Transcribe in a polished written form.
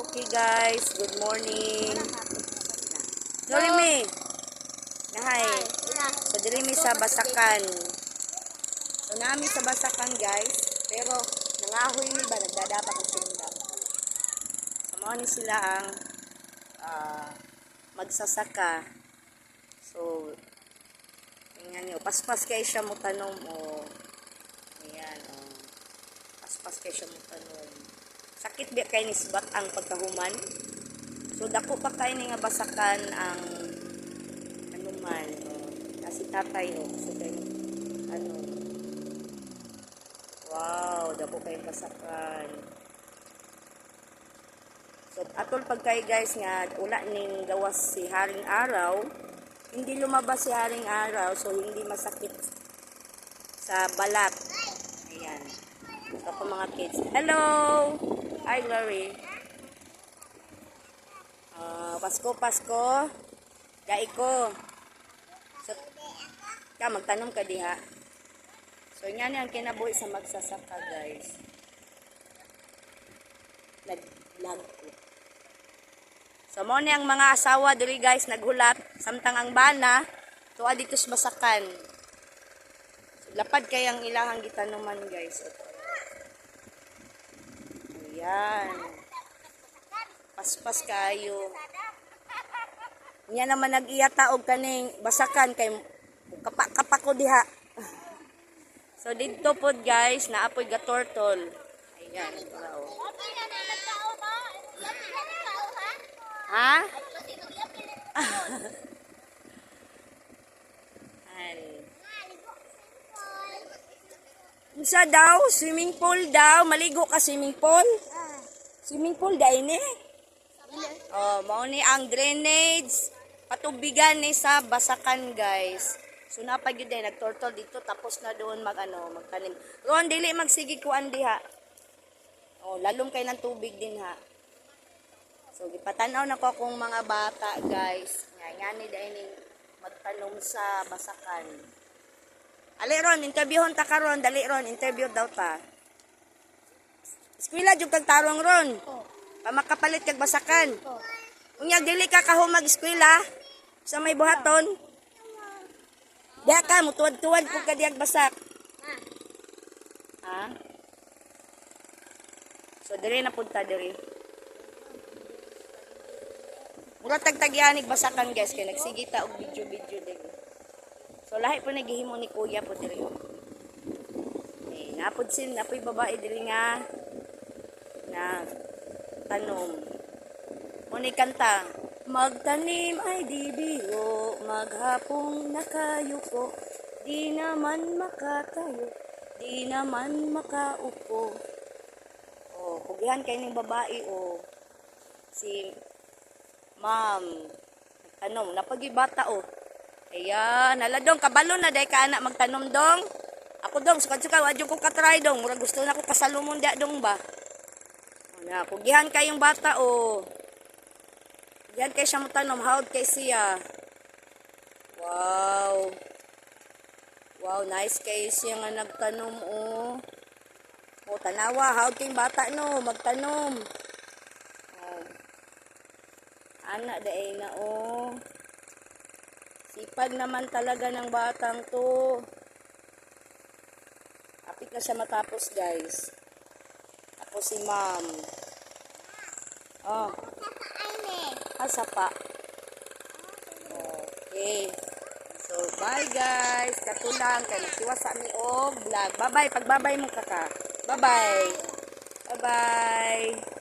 Okay guys, good morning. Dorimi. Nahay. So diri mi sa Basakan. So nami sa Basakan guys, pero nangahoy ni ba nagdadapa ko sila. Samo ni sila ang magsasaka. So tingnan niyo, paspas kay siya mo tanom o. Ayan, oh. Paspas kay siya mo tanom. Sakit ba kay nisbat ang pagkahuman? So dako pa kay ni nga Basakan ang ano man, oh. Kasi tatay oh, so kay ano. Wow, dako kay Basakan. So atol pagkay guys nga ula ning gawas si Haring Araw, hindi lumabas si Haring Araw so hindi masakit sa balat. Ayan. Ito po mga kids. Hello! Hi, Glory. Pasko. Dai ko. So, magtanong ka diha. So, yan ang kinabuhi sa magsasaka, guys. Nag-vlog ko. So, mo ang mga asawa diri guys, naghulat. Samtang ang bana, tuwa dito sa Basakan. So, lapad kayang ilahang gitanuman, guys. Ayan. Paspas kayo. Niya naman nag-iyata og kaning Basakan kay kapak ko diha. So dito pod guys, naapoy ga turtle. Ayan, wow. Ha? Unsa daw? Swimming pool daw. Maligo ka swimming pool? Swimming pool dai ni. Oh, mao ni ang drainage patubigan ni sa Basakan, guys. So napag yun din nagturtle dito tapos na doon magtanim. Ron dili magsigi kuan diha. Oh, lalom kay ng tubig din ha. So gipatanaw na ko kung mga bata, guys. Nga ni dai ning magtanom sa Basakan. Ali ron, interviewon ta karon, dali ron, interview daw ta. Eskwela jud kag tarong ron. Pamakapalit kag Basakan. Unya dili ka kahumag eskwela sa may buhaton. Diha ka mo tuwad-tuwad pug ka diag Basak. Ha? So diri na punta diri. Mura tagtagyanig Basakan guys kay nagsigita og video diri. So lahi po nagihimo ni kuya po diri. Eh napud sin napoy babae diri nga na tanom. Muni kanta, magtanim ay di biro, maghapong nakayuko, di naman makatayo, di naman makaupo. Oh, pugihan kayo ng babae oh. Si ma'am, tanom, napagibata oh. Ayan, naladong, kabalo na dahi ka anak magtanom dong. Ako dong, suka-suka, wadyo ko katry dong, mura gusto na ko kasalumon da dong ba. Na, pugihan kayong bata o. Pugihan kayo siya mutanom. Howd kay siya. Wow. Wow, nice kayo siya nga nagtanom o. O, tanawa. Howd kayong bata no. Magtanom. O. Anak daay na o. Sipag naman talaga ng batang to. Apit na siya matapos guys. Ako si ma'am. Oh. Asa pa. Okay. So, bye guys. Katulang. Kaya nagtiwasa mi og vlog. Bye-bye. Pagbabay mo kaka. Bye-bye. Bye-bye.